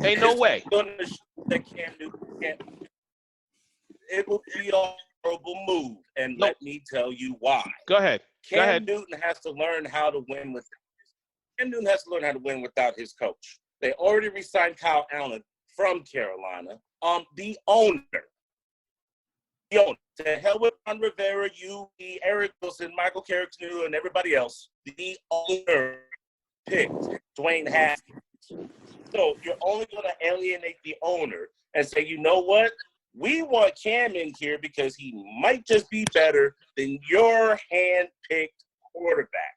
Ain't no way. Going to show that Cam Newton can't. It will be a horrible move, and let me tell you why. Go ahead. Cam Newton has to learn how to win without his coach. They already re-signed Kyle Allen from Carolina. The owner. To hell with Ron Rivera, Eric Wilson, Michael Carrick Jr., and everybody else. The owner picked Dwayne Haskins. So you're only going to alienate the owner and say, you know what? We want Cam in here because he might just be better than your hand-picked quarterback.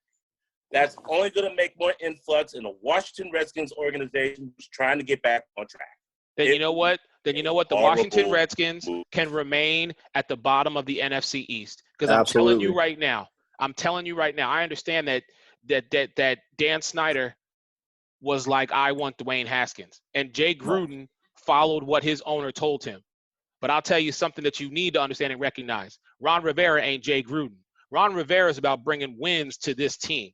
That's only going to make more influx in the Washington Redskins organization who's trying to get back on track. Then you know what? The Washington Redskins can remain at the bottom of the NFC East. Because I'm telling you right now, I understand that Dan Snyder was like, I want Dwayne Haskins. And Jay Gruden followed what his owner told him. But I'll tell you something that you need to understand and recognize. Ron Rivera ain't Jay Gruden. Ron Rivera is about bringing wins to this team.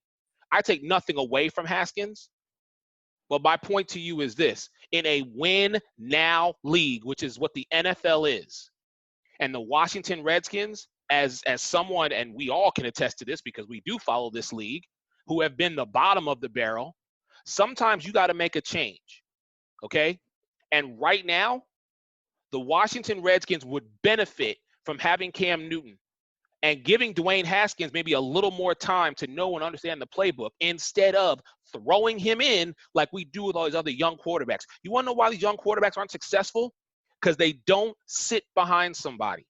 I take nothing away from Haskins. But my point to you is this. In a win-now league, which is what the NFL is, and the Washington Redskins, as someone, and we all can attest to this because we do follow this league, who have been the bottom of the barrel, sometimes you got to make a change, okay? And right now, the Washington Redskins would benefit from having Cam Newton and giving Dwayne Haskins maybe a little more time to know and understand the playbook instead of throwing him in like we do with all these other young quarterbacks. You want to know why these young quarterbacks aren't successful? Because they don't sit behind somebody.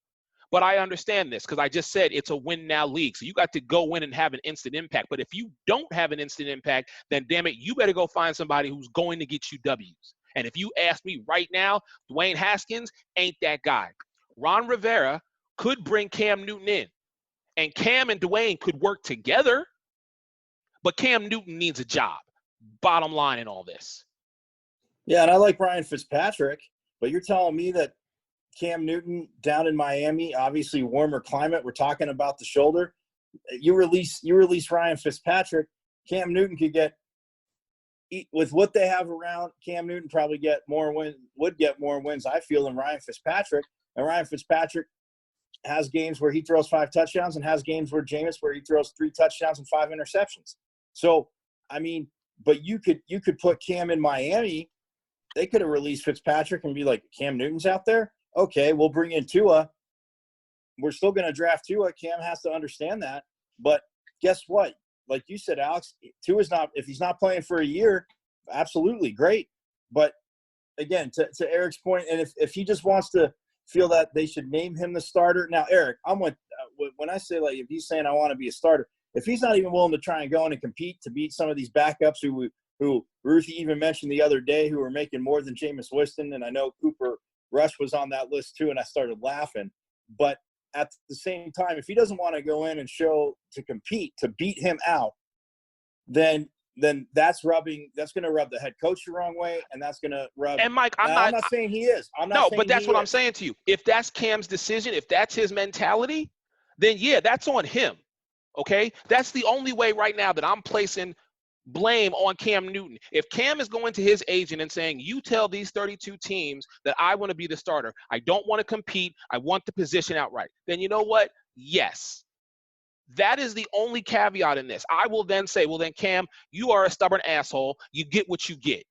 But I understand this because I just said it's a win-now league. So you got to go in and have an instant impact. But if you don't have an instant impact, then damn it, you better go find somebody who's going to get you W's. And if you ask me right now, Dwayne Haskins ain't that guy. Ron Rivera could bring Cam Newton in. And Cam and Dwayne could work together, but Cam Newton needs a job. Bottom line in all this. Yeah, and I like Ryan Fitzpatrick, but you're telling me that Cam Newton down in Miami, obviously warmer climate, we're talking about the shoulder. You release Ryan Fitzpatrick, Cam Newton could get, with what they have around, Cam Newton probably would get more wins, I feel, than Ryan Fitzpatrick. And Ryan Fitzpatrick has games where he throws 5 touchdowns and has games where he throws 3 touchdowns and 5 interceptions. So, I mean, but you could put Cam in Miami. They could have released Fitzpatrick and be like, Cam Newton's out there? Okay, we'll bring in Tua. We're still going to draft Tua. Cam has to understand that. But guess what? Like you said, Alex, Tua's not – if he's not playing for a year, absolutely great. But, again, to Eric's point, and if he just wants to – feel that they should name him the starter. Now, Eric, I'm with when I say, like, if he's saying I want to be a starter, if he's not even willing to try and go in and compete to beat some of these backups who Ruthie even mentioned the other day who are making more than Jameis Winston, and I know Cooper Rush was on that list too, and I started laughing. But at the same time, if he doesn't want to go in and show to compete, to beat him out, then that's going to rub the head coach the wrong way, and that's going to rub. And Mike, I'm not saying he is. But that's what I'm saying to you. If that's Cam's decision, if that's his mentality, then yeah, that's on him. Okay, that's the only way right now that I'm placing blame on Cam Newton. If Cam is going to his agent and saying, "You tell these 32 teams that I want to be the starter. I don't want to compete. I want the position outright." Then you know what? Yes. That is the only caveat in this. I will then say, well, then, Cam, you are a stubborn asshole. You get what you get.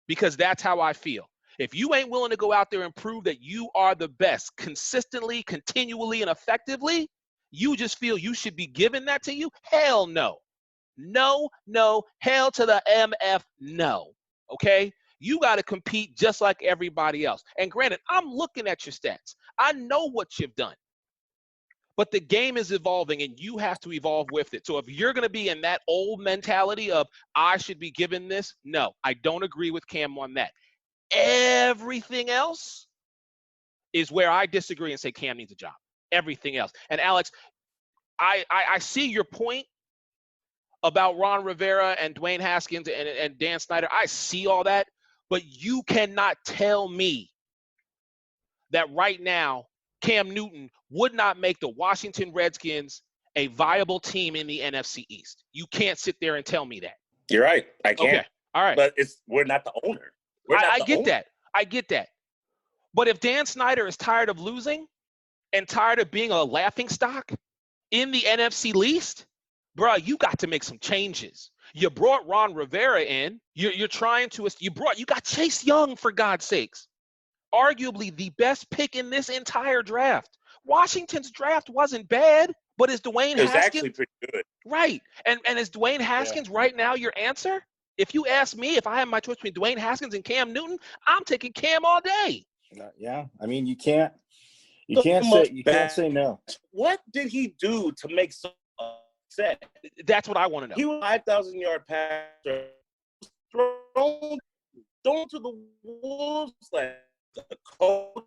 Because that's how I feel. If you ain't willing to go out there and prove that you are the best consistently, continually, and effectively, you just feel you should be given that to you? Hell no. No, hell to the MF no. Okay? You got to compete just like everybody else. And granted, I'm looking at your stats. I know what you've done. But the game is evolving, and you have to evolve with it. So if you're going to be in that old mentality of, I should be given this, no, I don't agree with Cam on that. Everything else is where I disagree and say Cam needs a job. Everything else. And, Alex, I see your point about Ron Rivera and Dwayne Haskins and Dan Snyder. I see all that. But you cannot tell me that right now Cam Newton would not make the Washington Redskins a viable team in the NFC East. You can't sit there and tell me that. You're right. I can't. Okay. All right. But we're not the owner. I get that. I get that. But if Dan Snyder is tired of losing and tired of being a laughingstock in the NFC least, bro, you got to make some changes. You brought Ron Rivera in. You're trying to. You got Chase Young, for God's sakes. Arguably the best pick in this entire draft. Washington's draft wasn't bad, but is Dwayne Haskins actually pretty good? Right. And is Dwayne Haskins right now your answer? If you ask me, if I have my choice between Dwayne Haskins and Cam Newton, I'm taking Cam all day. Yeah, I mean you can't say no. What did he do to make so upset? That's what I want to know. He was 5,000-yard passer thrown to the wolves like the coach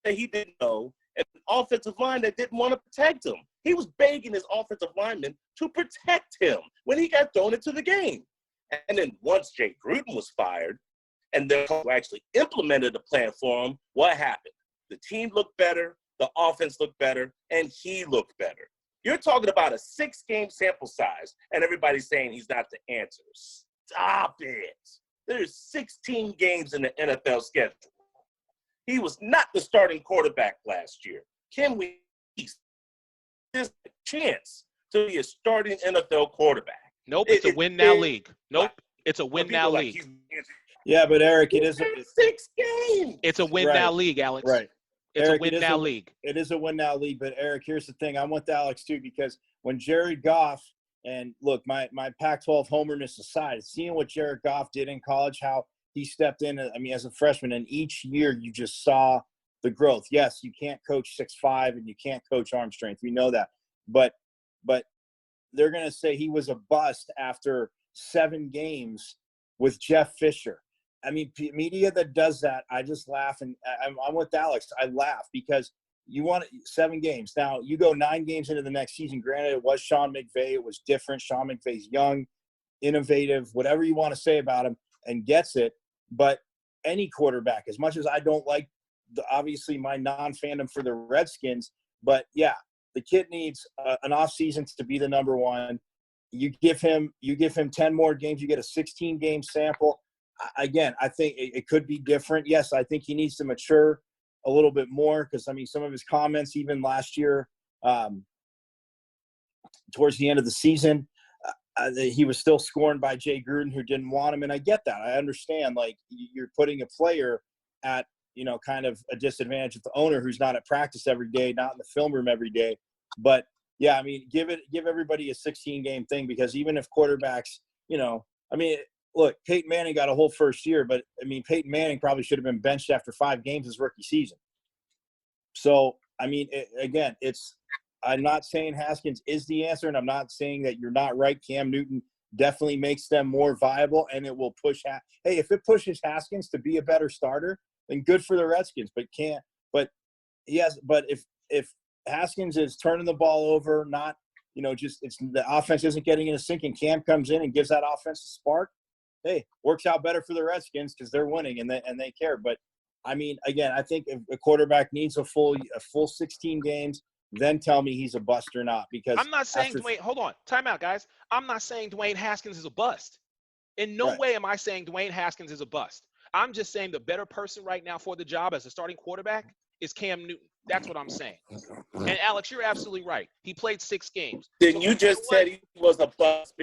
that he didn't know, and an offensive line that didn't want to protect him. He was begging his offensive linemen to protect him when he got thrown into the game. And then once Jay Gruden was fired and the coach actually implemented a plan for him, what happened? The team looked better, the offense looked better, and he looked better. You're talking about a 6-game sample size, and everybody's saying he's not the answer. Stop it. There's 16 games in the NFL schedule. He was not the starting quarterback last year. Can we this chance to be a starting NFL quarterback? Nope, it's a win-now league. Nope, it's a win-now league. Yeah, but Eric, it is 6 games. It's a win-now league, Alex. Right. It's Eric, a win-now league. It is a win-now league, but Eric, here's the thing. I'm with Alex, too, because when Jared Goff, and look, my Pac-12 homerness aside, seeing what Jared Goff did in college, how he stepped in, I mean, as a freshman, and each year you just saw the growth. Yes, you can't coach 6'5", and you can't coach arm strength. We know that. But they're going to say he was a bust after 7 games with Jeff Fisher. I mean, media that does that, I just laugh. And I'm with Alex. I laugh because you want 7 games. Now, you go 9 games into the next season. Granted, it was Sean McVay. It was different. Sean McVay's young, innovative, whatever you want to say about him, and gets it. But any quarterback, as much as I don't like, obviously, my non-fandom for the Redskins, but, yeah, the kid needs an offseason to be the number one. You give him 10 more games. You get a 16-game sample. Again, I think it could be different. Yes, I think he needs to mature a little bit more because, I mean, some of his comments even last year towards the end of the season, he was still scorned by Jay Gruden, who didn't want him. And I get that. I understand, like, you're putting a player at, kind of a disadvantage with the owner who's not at practice every day, not in the film room every day. But, yeah, I mean, give everybody a 16-game thing because even if quarterbacks, I mean – look, Peyton Manning got a whole first year, but, I mean, Peyton Manning probably should have been benched after 5 games his rookie season. So, I mean, I'm not saying Haskins is the answer, and I'm not saying that you're not right. Cam Newton definitely makes them more viable, and it will push – hey, if it pushes Haskins to be a better starter, then good for the Redskins. But if Haskins is turning the ball over, not, just it's the offense isn't getting in a sync, and Cam comes in and gives that offense a spark, hey, works out better for the Redskins because they're winning and they care. But, I mean, again, I think if a quarterback needs a full 16 games, then tell me he's a bust or not. Because I'm not saying Dwayne – hold on. Time out, guys. I'm not saying Dwayne Haskins is a bust. In no way am I saying Dwayne Haskins is a bust. I'm just saying the better person right now for the job as a starting quarterback is Cam Newton. That's what I'm saying. And, Alex, you're absolutely right. He played 6 games. Then you just said he was a bust.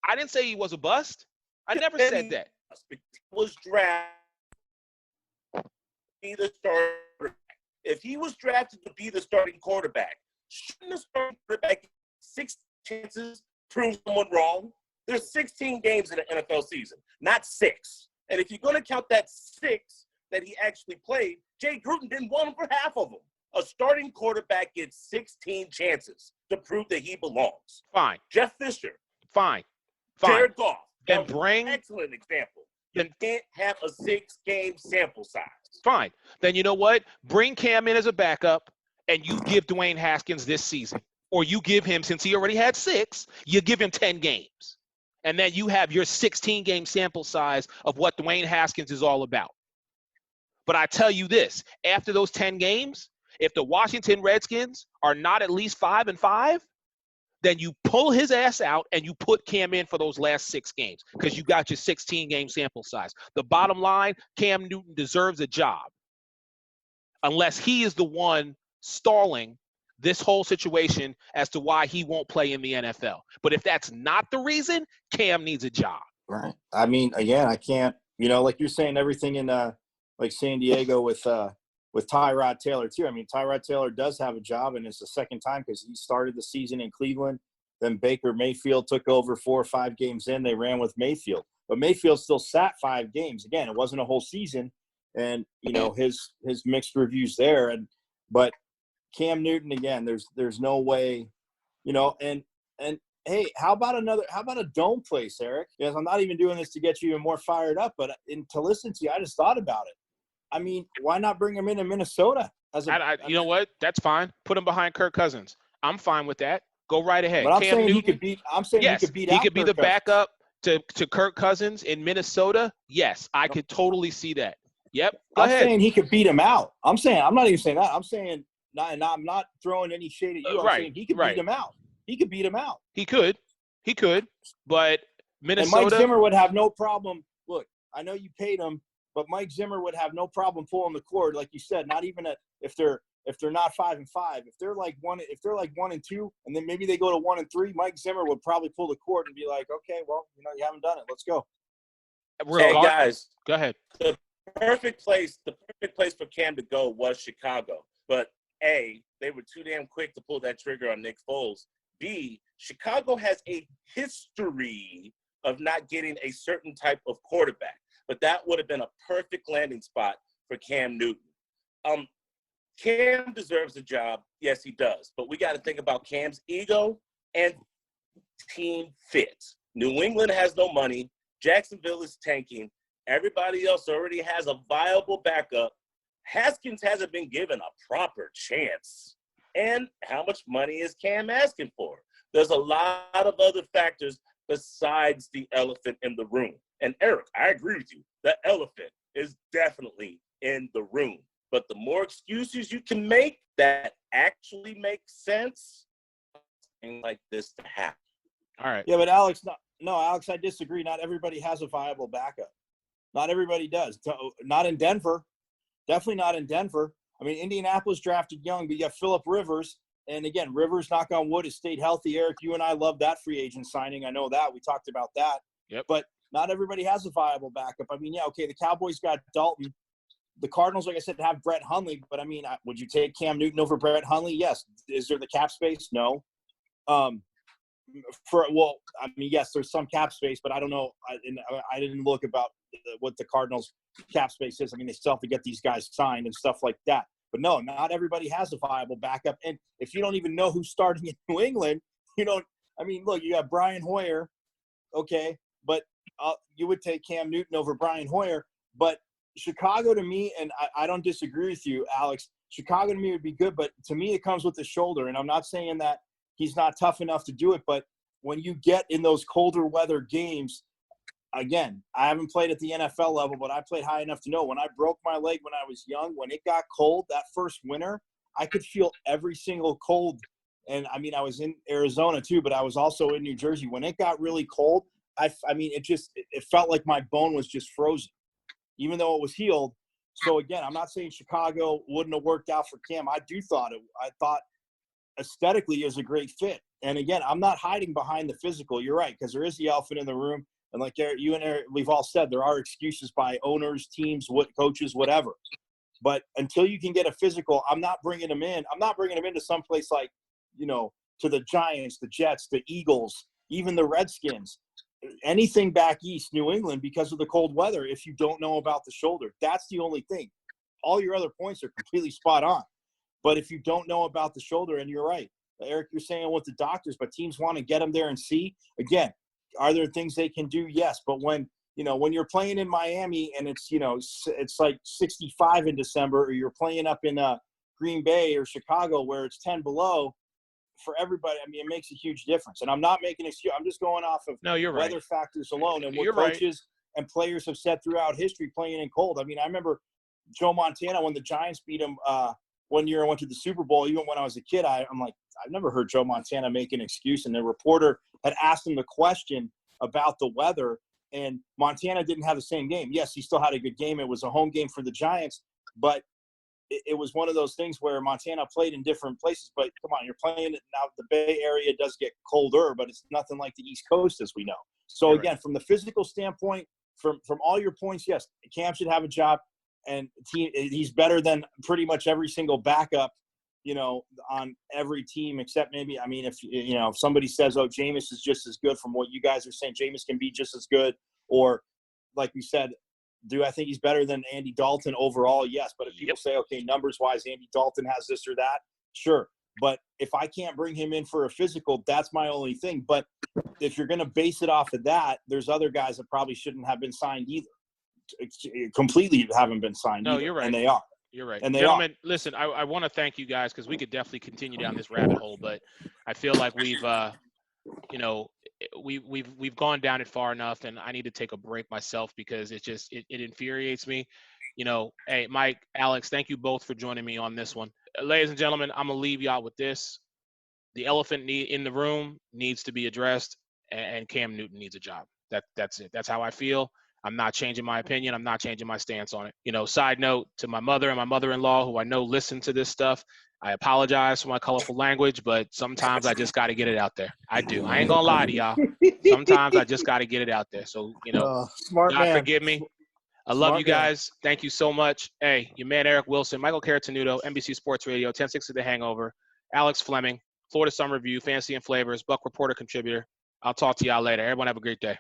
I didn't say he was a bust. I never said that. He was drafted to be the starter. If he was drafted to be the starting quarterback, shouldn't the starting quarterback get 6 chances to prove someone wrong? There's 16 games in the NFL season, not 6. And if you're going to count that 6 that he actually played, Jay Gruden didn't want him for half of them. A starting quarterback gets 16 chances to prove that he belongs. Fine. Jeff Fisher. Fine. Jared Goff. And bring excellent example. You can't have a 6-game sample size. Fine. Then you know what? Bring Cam in as a backup, and you give Dwayne Haskins this season. Or you give him, since he already had 6, you give him 10 games. And then you have your 16-game sample size of what Dwayne Haskins is all about. But I tell you this, after those 10 games, if the Washington Redskins are not at least 5-5, then you pull his ass out and you put Cam in for those last 6 games because you got your 16-game sample size. The bottom line, Cam Newton deserves a job unless he is the one stalling this whole situation as to why he won't play in the NFL. But if that's not the reason, Cam needs a job. Right. I mean, again, I can't, like you're saying, everything in like San Diego with Tyrod Taylor too. I mean, Tyrod Taylor does have a job, and it's the second time because he started the season in Cleveland. Then Baker Mayfield took over 4 or 5 games in. They ran with Mayfield. But Mayfield still sat 5 games. Again, it wasn't a whole season. And, his mixed reviews there. But Cam Newton, again, there's no way, and hey, how about a dome place, Eric? Yes, I'm not even doing this to get you even more fired up, but to listen to you, I just thought about it. I mean, why not bring him into Minnesota? You know what? That's fine. Put him behind Kirk Cousins. I'm fine with that. Go right ahead. But Cam Newton, he could beat. I'm saying yes, he could beat. He could be the backup to Kirk Cousins in Minnesota. Yes, I could totally see that. Yep. I'm saying he could beat him out. I'm not even saying that. I'm saying, and I'm not throwing any shade at you. I'm saying he could beat him out. He could beat him out. He could. But Minnesota. And Mike Zimmer would have no problem. Look, I know you paid him, but Mike Zimmer would have no problem pulling the cord, like you said. Not even if they're not 5-5. If they're like 1-2, and then maybe they go to 1-3, Mike Zimmer would probably pull the cord and be like, okay, well, you haven't done it. Let's go. Hey guys, go ahead. The perfect place for Cam to go was Chicago. But A, they were too damn quick to pull that trigger on Nick Foles. B, Chicago has a history of not getting a certain type of quarterback. But that would have been a perfect landing spot for Cam Newton. Cam deserves a job. Yes, he does. But we got to think about Cam's ego and team fit. New England has no money. Jacksonville is tanking. Everybody else already has a viable backup. Haskins hasn't been given a proper chance. And how much money is Cam asking for? There's a lot of other factors besides the elephant in the room. And Eric, I agree with you. The elephant is definitely in the room. But the more excuses you can make that actually make sense, things like this to happen. All right. Yeah, but Alex, Alex, I disagree. Not everybody has a viable backup. Not everybody does. Not in Denver. Definitely not in Denver. I mean, Indianapolis drafted young, but you have Phillip Rivers. And again, Rivers, knock on wood, has stayed healthy. Eric, you and I love that free agent signing. I know that. We talked about that. Yep. But not everybody has a viable backup. I mean, yeah, okay, the Cowboys got Dalton. The Cardinals, like I said, have Brett Hundley. But, I mean, would you take Cam Newton over Brett Hundley? Yes. Is there the cap space? No. Yes, there's some cap space, but I don't know. I didn't look about what the Cardinals cap space is. I mean, they still have to get these guys signed and stuff like that. But no, not everybody has a viable backup. And if you don't even know who's starting in New England, look, you got Brian Hoyer, okay, but you would take Cam Newton over Brian Hoyer. But Chicago to me, and I don't disagree with you, Alex, Chicago to me would be good, but to me it comes with the shoulder. And I'm not saying that he's not tough enough to do it, but when you get in those colder weather games, again, I haven't played at the NFL level, but I played high enough to know when I broke my leg when I was young, when it got cold that first winter, I could feel every single cold. And I mean, I was in Arizona too, but I was also in New Jersey. When it got really cold, it felt like my bone was just frozen, even though it was healed. So again, I'm not saying Chicago wouldn't have worked out for Cam. I thought aesthetically is a great fit. And again, I'm not hiding behind the physical. You're right, because there is the elephant in the room. And like you and Eric, we've all said, there are excuses by owners, teams, coaches, whatever. But until you can get a physical, I'm not bringing him in. I'm not bringing him into some place like, to the Giants, the Jets, the Eagles, even the Redskins. Anything back east, New England, because of the cold weather, if you don't know about the shoulder. That's the only thing. All your other points are completely spot on. But if you don't know about the shoulder, and you're right, Eric, you're saying with the doctors, but teams want to get them there and see. Again, are there things they can do? Yes. But when you're playing in Miami and it's like 65 in December, or you're playing up in Green Bay or Chicago where it's 10 below, for everybody, I mean, it makes a huge difference. And I'm not making an excuse. I'm just going off of weather factors alone and what coaches and players have said throughout history playing in cold. I mean, I remember Joe Montana when the Giants beat him one year and went to the Super Bowl. Even when I was a kid, I'm like, I've never heard Joe Montana make an excuse. And the reporter had asked him the question about the weather, and Montana didn't have the same game. Yes, he still had a good game. It was a home game for the Giants, but it was one of those things where Montana played in different places. But come on, you're playing it now. The Bay Area does get colder, but it's nothing like the East Coast, as we know. So You're again, right. from the physical standpoint, from all your points, yes, Cam should have a job, and he's better than pretty much every single backup, on every team except maybe. I mean, if somebody says, "Oh, Jameis is just as good," from what you guys are saying, Jameis can be just as good, or like we said. Do I think he's better than Andy Dalton overall? Yes. But if people say, okay, numbers-wise, Andy Dalton has this or that, sure. But if I can't bring him in for a physical, that's my only thing. But if you're going to base it off of that, there's other guys that probably shouldn't have been signed either. Completely haven't been signed either. You're right. And they are. You're right. And they Gentlemen, listen, I want to thank you guys because we could definitely continue down this rabbit hole, but I feel like we've we've gone down it far enough, and I need to take a break myself because it infuriates me. Hey, Mike, Alex, thank you both for joining me on this one. Ladies and gentlemen, I'm gonna leave y'all with this. The elephant in the room needs to be addressed, and Cam Newton needs a job. That's it. That's how I feel. I'm not changing my opinion. I'm not changing my stance on it. Side note to my mother and my mother-in-law, who I know listen to this stuff, I apologize for my colorful language, but sometimes I just got to get it out there. I do. I ain't going to lie to y'all. Sometimes I just got to get it out there. So, smart God man. forgive me. I love you guys. Thank you so much. Hey, your man Eric Wilson, Michael Caratenuto, NBC Sports Radio, 1060 The Hangover, Alex Fleming, Florida Summer Review, Fantasy and Flavors, Buck Reporter contributor. I'll talk to y'all later. Everyone have a great day.